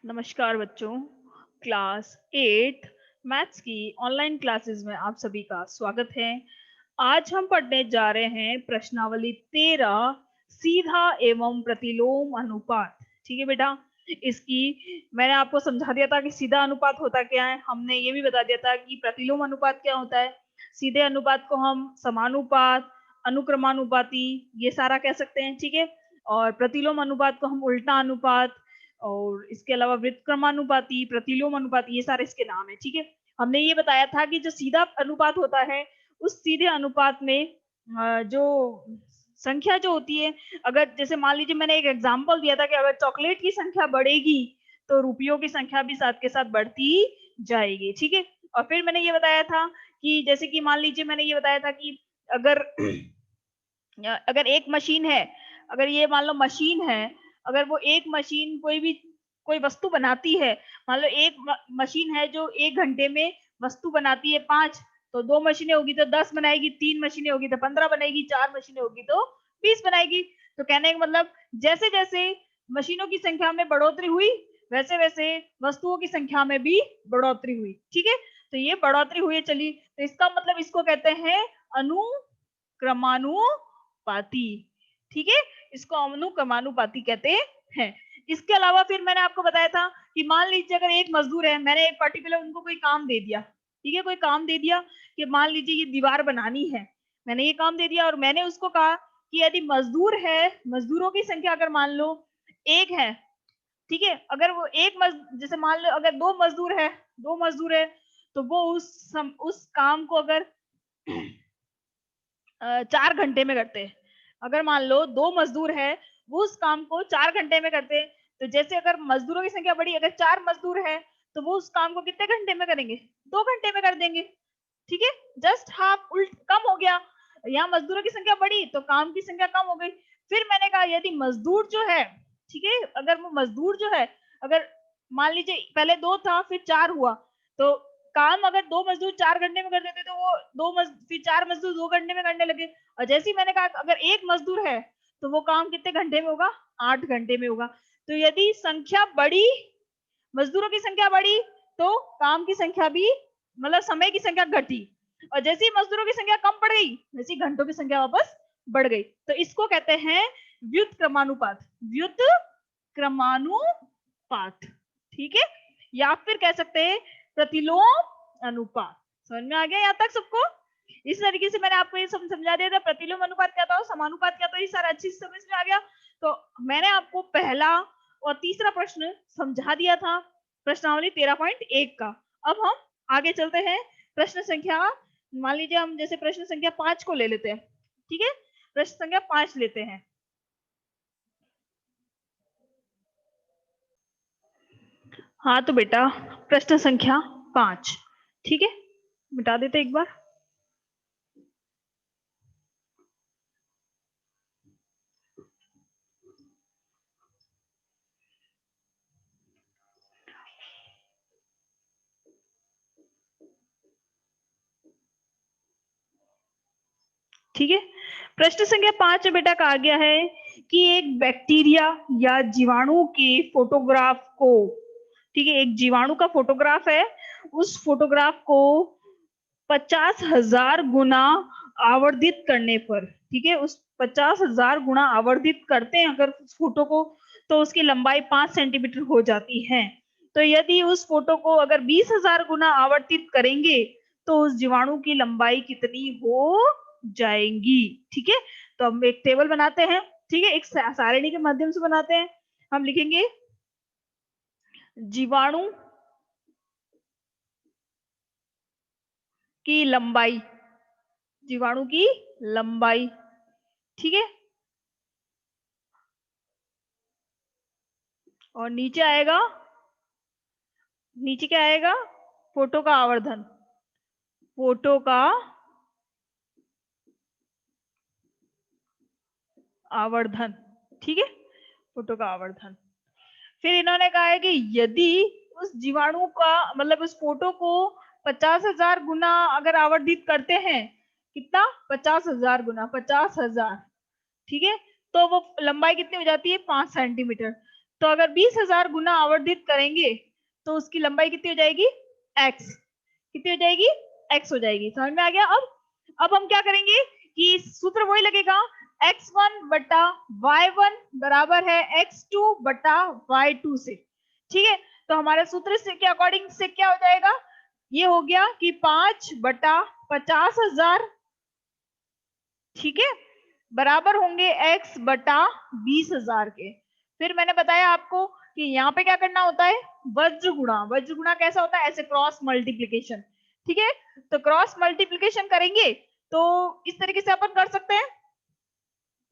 नमस्कार बच्चों। Class 8 maths की ऑनलाइन क्लासेस में आप सभी का स्वागत है। आज हम पढ़ने जा रहे हैं प्रश्नावली 13 सीधा एवं प्रतिलोम अनुपात। ठीक है बेटा, इसकी मैंने आपको समझा दिया था कि सीधा अनुपात होता क्या है। हमने ये भी बता दिया था कि प्रतिलोम अनुपात क्या होता है। सीधे अनुपात को हम समानुपात, अनुक्रमानुपाती ये सारा कह सकते हैं। ठीक है, और प्रतिलोम अनुपात को हम उल्टा अनुपात और इसके अलावा व्युत्क्रमानुपाती, प्रतिलोम अनुपाती ये सारे इसके नाम है। ठीक है, हमने ये बताया था कि जो सीधा अनुपात होता है उस सीधे अनुपात में जो संख्या जो होती है, अगर जैसे मान लीजिए मैंने एक एग्जांपल दिया था कि अगर चॉकलेट की संख्या बढ़ेगी तो रुपयों की संख्या भी साथ के साथ बढ़ती जाएगी। ठीक है, और फिर मैंने ये बताया था कि जैसे कि मान लीजिए मैंने ये बताया था कि अगर अगर एक मशीन है, अगर ये मान लो मशीन है, अगर वो एक मशीन कोई वस्तु बनाती है, मान लो एक मशीन है जो 1 घंटे में वस्तु बनाती है 5, तो 2 मशीनें होगी तो 10 बनाएगी, 3 मशीनें होगी तो 15 बनाएगी, 4 मशीनें होगी तो 20 बनाएगी। तो कहने का मतलब जैसे-जैसे मशीनों की संख्या में बढ़ोतरी हुई, वैसे-वैसे वस्तुओं की संख्या में भी बढ़ोतरी हुई। ठीक है, तो ये बढ़ोतरी हुई चली, तो इसका मतलब इसको कहते हैं अनुक्रमानुपाती। ठीक है, इसको अनुक्रमानुपाती कहते हैं। इसके अलावा फिर मैंने आपको बताया था कि मान लीजिए अगर एक मजदूर है, मैंने एक पर्टिकुलर उनको कोई काम दे दिया। ठीक है, कोई काम दे दिया कि मान लीजिए ये दीवार बनानी है, मैंने ये काम दे दिया और मैंने उसको कहा कि यदि मजदूर है, मजदूरों की संख्या अगर मान लो 1 है, ठीक है, अगर वो जैसे मान लो अगर 2 मजदूर है तो वो उस काम को अगर 4 घंटे में करते हैं। अगर मान लो 2 मजदूर है, वो उस काम को 4 घंटे में करते हैं। तो जैसे अगर मजदूरों की संख्या बढ़ी, अगर 4 मजदूर है, तो वो उस काम को कितने घंटे में करेंगे? 2 घंटे में कर देंगे। ठीक है, जस्ट हाफ उल्ट कम हो गया। यहाँ मजदूरों की संख्या बढ़ी तो काम की संख्या कम हो गई। फिर मैंने कहा यदि मजदूर जो है, ठीक है, अगर वो मजदूर जो है, अगर मान लीजिए पहले 2 था फिर 4 हुआ, तो काम अगर 2 मजदूर 4 घंटे में कर देते तो वो 2 फिर 4 मजदूर 2 घंटे में करने लगे। और जैसे ही मैंने कहा अगर 1 मजदूर है तो वो काम कितने घंटे में होगा? 8 घंटे में होगा। तो यदि संख्या बढ़ी, मजदूरों की संख्या बढ़ी तो काम की संख्या भी, मतलब समय की संख्या घटी, और जैसे ही मजदूरों की संख्या कम पड़ गई वैसे ही घंटों की संख्या वापस बढ़ गई। तो इसको कहते हैं व्युत्क्रमानुपात। व्युत्क्रमानुपात, ठीक है, या फिर कह सकते हैं प्रतिलोम अनुपात। समझ में आ गया यहाँ तक सबको? इस तरीके से मैंने आपको ये समझा दिया था प्रतिलोम अनुपात क्या था, समानुपात क्या था, ये सारा अच्छी समझ में आ गया। तो मैंने आपको पहला और तीसरा प्रश्न समझा दिया था प्रश्नावली 13.1 का। अब हम आगे चलते हैं प्रश्न संख्या, मान लीजिए हम जैसे प्रश्न संख्या 5 को ले लेते हैं। ठीक है, प्रश्न संख्या 5 लेते हैं। हाँ तो बेटा प्रश्न संख्या 5, ठीक है, मिटा देते एक बार। ठीक है, प्रश्न संख्या 5 में बेटा कहा गया है कि एक बैक्टीरिया या जीवाणु के फोटोग्राफ को, ठीक है, एक जीवाणु का फोटोग्राफ है, उस फोटोग्राफ को 50,000 गुना आवर्धित करने पर, ठीक है, उस 50,000 गुना आवर्धित करते हैं अगर उस फोटो को, तो उसकी लंबाई 5 सेंटीमीटर हो जाती है। तो यदि उस फोटो को अगर 20,000 गुना आवर्तित करेंगे तो उस जीवाणु की लंबाई कितनी हो जाएगी? ठीक है, तो हम एक टेबल बनाते हैं। ठीक है, एक सारणी के माध्यम से बनाते हैं। हम लिखेंगे जीवाणु की लंबाई, जीवाणु की लंबाई, ठीक है, और नीचे आएगा, नीचे क्या आएगा? फोटो का आवर्धन, फोटो का आवर्धन, ठीक है, फोटो का आवर्धन। फिर इन्होंने कहा है कि यदि उस जीवाणु का, मतलब उस फोटो को 50,000 गुना अगर आवर्धित करते हैं, कितना? 50,000 गुना, 50,000, ठीक है, तो वो लंबाई कितनी हो जाती है? 5 सेंटीमीटर। तो अगर 20,000 गुना आवर्धित करेंगे तो उसकी लंबाई कितनी हो जाएगी, x। कितनी हो जाएगी, x हो जाएगी। समझ में आ गया। अब हम क्या करेंगे कि सूत्र वही लगेगा, x1 बटा y1 बराबर है x2 बटा y2 से। ठीक है, तो हमारे सूत्र से के अकॉर्डिंग से क्या हो जाएगा, ये हो गया कि 5 बटा 50,000, ठीक है, बराबर होंगे x बटा 20,000 के। फिर मैंने बताया आपको कि यहाँ पे क्या करना होता है, वज्र गुणा। वज्र गुणा कैसा होता है, ऐसे क्रॉस मल्टीप्लीकेशन। ठीक है, तो क्रॉस मल्टीप्लीकेशन करेंगे तो इस तरीके से अपन कर सकते हैं,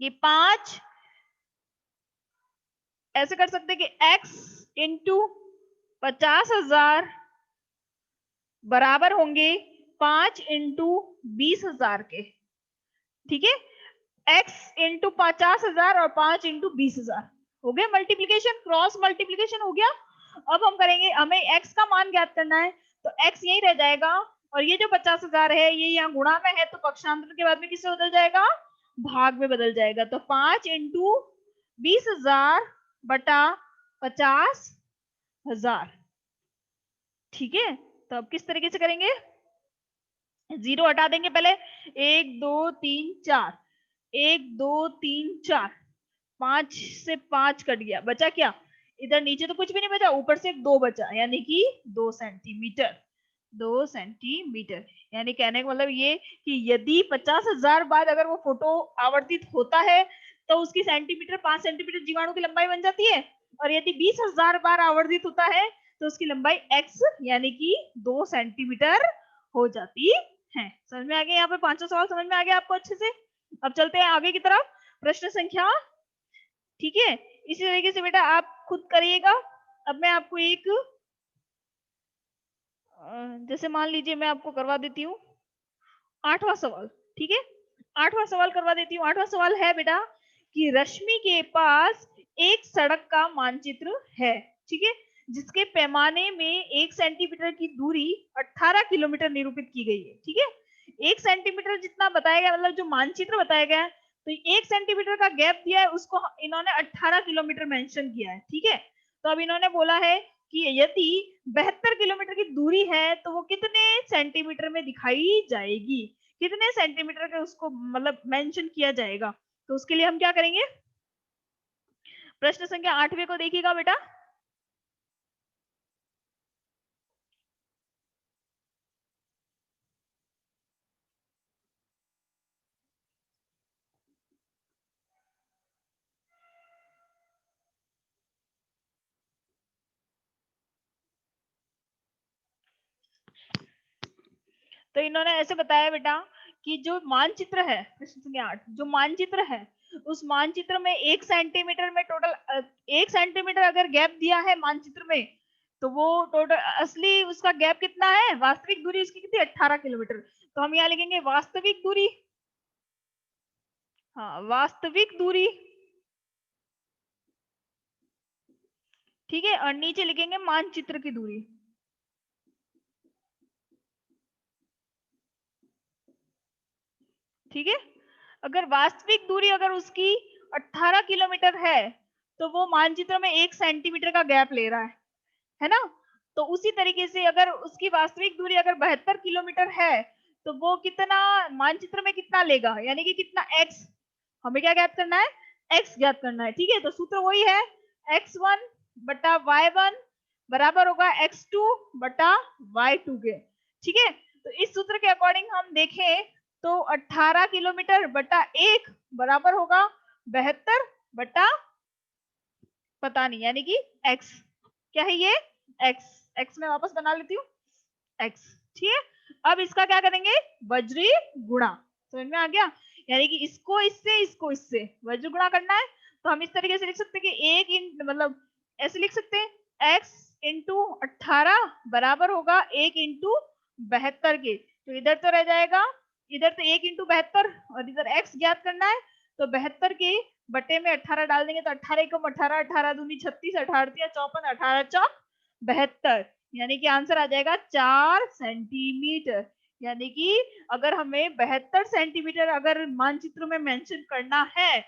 ये 5 ऐसे कर सकते हैं कि x इंटू 50,000 बराबर होंगे 5 इंटू 20,000 के। ठीक है, x इंटू 50,000 और 5 इंटू 20,000 हो गया मल्टीप्लीकेशन, क्रॉस मल्टीप्लीकेशन हो गया। अब हम करेंगे, हमें x का मान ज्ञात करना है, तो x यही रह जाएगा और ये जो 50,000 है ये यहाँ गुणा में है, तो पक्षांतर के बाद में किससे बदल जाएगा, भाग में बदल जाएगा। तो 5 इंटू 20,000 बटा 50,000। ठीक है, तो अब किस तरीके से करेंगे, जीरो हटा देंगे पहले, 1 2 3 4, 1 2 3 4, 5 से 5 कट गया, बचा क्या, इधर नीचे तो कुछ भी नहीं बचा, ऊपर से 2 बचा, यानी कि 2 सेंटीमीटर। 2 सेंटीमीटर, यानी कहने का मतलब ये कि यदि 50,000 बार अगर वो फोटो आवर्तित होता है तो उसकी सेंटीमीटर 5 सेंटीमीटर जीवाणु की लंबाई बन जाती है, और यदि 20,000 बार आवर्तित होता है तो उसकी लंबाई x यानी कि 2 सेंटीमीटर हो जाती है। समझ में आ गया, यहाँ पे 500 सवाल समझ में आ गया आपको अच्छे से। अब चलते हैं आगे की तरफ, प्रश्न संख्या, ठीक है, इसी तरीके से बेटा आप खुद करिएगा। अब मैं आपको एक जैसे मान लीजिए मैं आपको करवा देती हूँ 8वां सवाल। ठीक है, 8वां सवाल करवा देती हूँ। 8वां सवाल है बेटा कि रश्मि के पास एक सड़क का मानचित्र है, ठीक है, जिसके पैमाने में 1 सेंटीमीटर की दूरी 18 किलोमीटर निरूपित की गई है। ठीक है, 1 सेंटीमीटर जितना बताया गया, मतलब जो मानचित्र बताया गया है, तो 1 सेंटीमीटर का गैप दिया है, उसको इन्होंने 18 किलोमीटर मेंशन किया है। ठीक है, तो अब इन्होंने बोला है कि यदि 72 किलोमीटर की दूरी है तो वो कितने सेंटीमीटर में दिखाई जाएगी, कितने सेंटीमीटर के उसको मतलब मेंशन किया जाएगा। तो उसके लिए हम क्या करेंगे, प्रश्न संख्या 8वें को देखिएगा बेटा। तो इन्होंने ऐसे बताया बेटा कि जो मानचित्र है, प्रश्न संख्या 8, जो मानचित्र है उस मानचित्र में 1 सेंटीमीटर में टोटल 1 सेंटीमीटर अगर गैप दिया है मानचित्र में, तो वो टोटल असली उसका गैप कितना है, वास्तविक दूरी उसकी कितनी, 18 किलोमीटर। तो हम यहाँ लिखेंगे वास्तविक दूरी, हाँ वास्तविक दूरी, ठीक है, और नीचे लिखेंगे मानचित्र की दूरी। ठीक है, अगर वास्तविक दूरी अगर उसकी 18 किलोमीटर है तो वो मानचित्र में 1 सेंटीमीटर का गैप ले रहा है ना। तो उसी तरीके से अगर उसकी वास्तविक दूरी अगर 72 किलोमीटर है तो वो कितना मानचित्र में कितना लेगा, यानी कि कितना x, हमें क्या ज्ञात करना है, x ज्ञात करना है। ठीक है, तो सूत्र वही है, x1 बटा y1 बराबर होगा x2 बटा y2 के। ठीक है, तो इस सूत्र के अकॉर्डिंग हम देखें तो 18 किलोमीटर बटा 1 बराबर होगा 72 बटा पता नहीं, यानी कि x, क्या है ये, x में वापस बना लेती हूँ x। ठीक है, अब इसका क्या करेंगे, वज्री गुणा। समझ में आ गया, यानी कि इसको इससे वज्र गुणा करना है। तो हम इस तरीके से लिख सकते हैं कि एक इन मतलब ऐसे लिख सकते हैं x इंटू 18 बराबर होगा 1 इंटू 72 के। तो इधर तो रह जाएगा, इधर तो 1 इंटू 72 और इधर x ज्ञात करना है, तो 72 के बटे में 18 डाल देंगे, तो 18 को 18, 18 दूनी 36, 18 54, 18 चौक 72, यानी कि आंसर आ जाएगा 4 सेंटीमीटर। यानी कि अगर हमें 72 सेंटीमीटर अगर मानचित्र में मेंशन करना है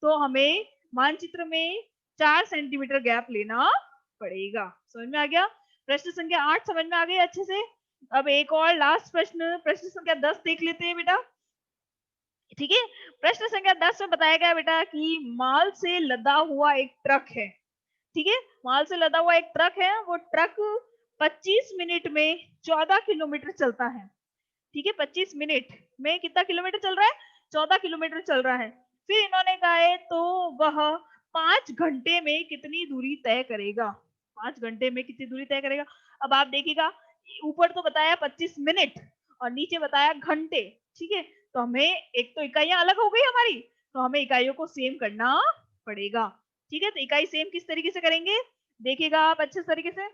तो हमें मानचित्र में 4 सेंटीमीटर गैप लेना पड़ेगा। समझ में आ गया? प्रश्न संख्या 8 समझ में आ गई अच्छे से? अब एक और लास्ट प्रश्न, प्रश्न संख्या 10 देख लेते हैं बेटा। ठीक है, प्रश्न संख्या 10 में बताया गया बेटा कि माल से लदा हुआ एक ट्रक है। ठीक है, माल से लदा हुआ एक ट्रक है, वो ट्रक 25 मिनट में 14 किलोमीटर चलता है। ठीक है, 25 मिनट में कितना किलोमीटर चल रहा है? 14 किलोमीटर चल रहा है। फिर इन्होंने कहा है तो वह 5 घंटे में कितनी दूरी तय करेगा? 5 घंटे में कितनी दूरी तय करेगा? अब आप देखिएगा, ऊपर तो बताया 25 मिनट और नीचे बताया घंटे। ठीक है, तो हमें एक तो इकाइयां अलग हो गई हमारी, तो हमें इकाइयों को सेम करना पड़ेगा। ठीक है, तो इकाई सेम किस तरीके से करेंगे देखिएगा आप अच्छे तरीके से।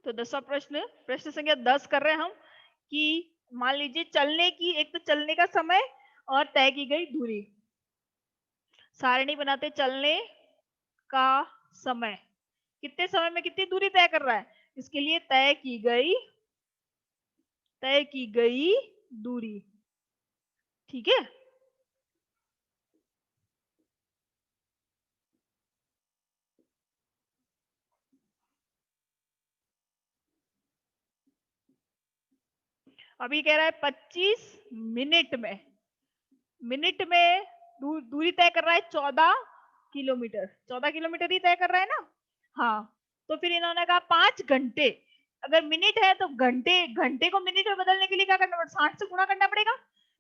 तो 10वां प्रश्न, प्रश्न संख्या 10 कर रहे हैं हम कि मान लीजिए चलने की, एक तो चलने का समय और तय की गई दूरी। सारणी बनाते, चलने का समय, कितने समय में कितनी दूरी तय कर रहा है, इसके लिए तय की गई दूरी। ठीक है, अभी कह रहा है 25 मिनट में, मिनट में दूरी तय कर रहा है 14 किलोमीटर, 14 किलोमीटर ही तय कर रहा है ना। हाँ, तो फिर इन्होंने कहा 5 घंटे, अगर मिनट है तो घंटे, घंटे को मिनट में बदलने के लिए क्या करना पड़ेगा? 60 से गुणा करना पड़ेगा।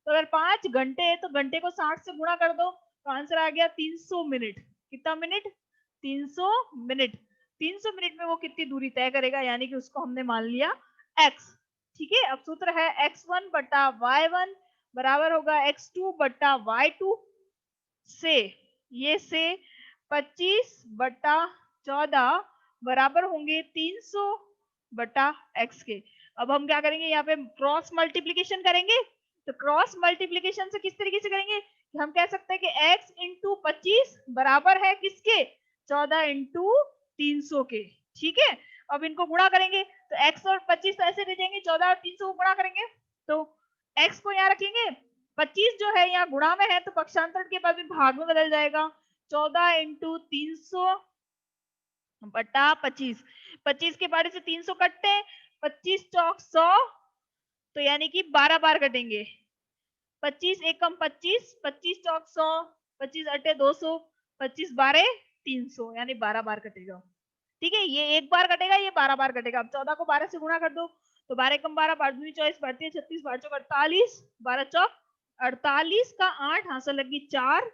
तो अगर 5 घंटे है तो घंटे को 60 से गुणा कर दो, तो आंसर आ गया 300 मिनट। कितना मिनट? 300 मिनट। 300 मिनट में वो कितनी दूरी तय करेगा, यानी कि उसको हमने मान लिया x। ठीक है, अब सूत्र है x1 बटा y1 बराबर होगा x2 बटा y2 से, ये से 25 बटा 14 बराबर होंगे 300 बटा x के। अब हम क्या करेंगे, यहाँ पे क्रॉस मल्टीप्लीकेशन करेंगे। तो क्रॉस मल्टीप्लीकेशन से किस तरीके से करेंगे कि हम कह सकते हैं कि x इंटू 25 बराबर है किसके? 14 इंटू 300 के। ठीक है, अब इनको गुणा करेंगे तो x और 25 तो ऐसे रह जाएंगे, 14 और 300 को गुणा करेंगे तो x को यहाँ रखेंगे, 25 जो है यहाँ गुणा में है तो पक्षांतर के बाद भी भाग में बदल जाएगा। 14 इंटू 300 बटा 25, 25 के बारे से 300 कटते हैं, 25 चौक 100, तो यानी कि 12 बार कटेंगे। 25 एकम 25, 25 चौक 100, 25 अटे 200, 25 बारह 300, यानी 12 बार कटेगा। ठीक है, ये एक बार कटेगा, ये 12 बार कटेगा। अब 14 को 12 से गुणा कर दो, तो 12 एकम 12, 12 दूनी 24, 32 36, 12 चौक 48, 12 चौक 48 का 8, हाथ से लगी 4,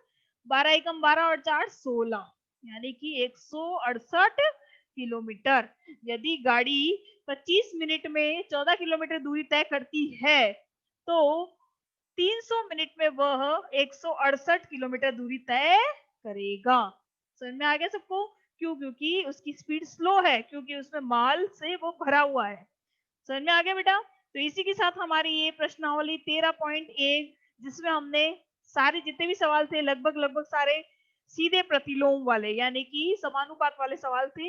12 एकम 12 और 4 16, यानी कि 168 किलोमीटर। यदि गाड़ी 25 मिनट में 14 किलोमीटर दूरी तय करती है तो 300 मिनट में वह 168 किलोमीटर दूरी तय करेगा। समझ में आ गया सबको? क्यों? क्योंकि उसकी स्पीड स्लो है, क्योंकि उसमें माल से वो भरा हुआ है। समझ में आ गया बेटा? तो इसी के साथ हमारी ये प्रश्नावली 13.1, जिसमें हमने सारे जितने भी सवाल थे लगभग लगभग सारे सीधे प्रतिलोम वाले, यानी कि समानुपात वाले सवाल थे,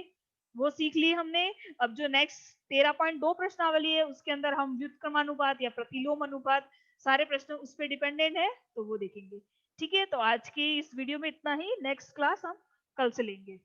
वो सीख लिए हमने। अब जो नेक्स्ट 13.2 प्रश्नावली है उसके अंदर हम व्युत्क्रमानुपात या प्रतिलोम अनुपात, सारे प्रश्न उस पर डिपेंडेंट है, तो वो देखेंगे। ठीक है, तो आज की इस वीडियो में इतना ही, नेक्स्ट क्लास हम कल से लेंगे।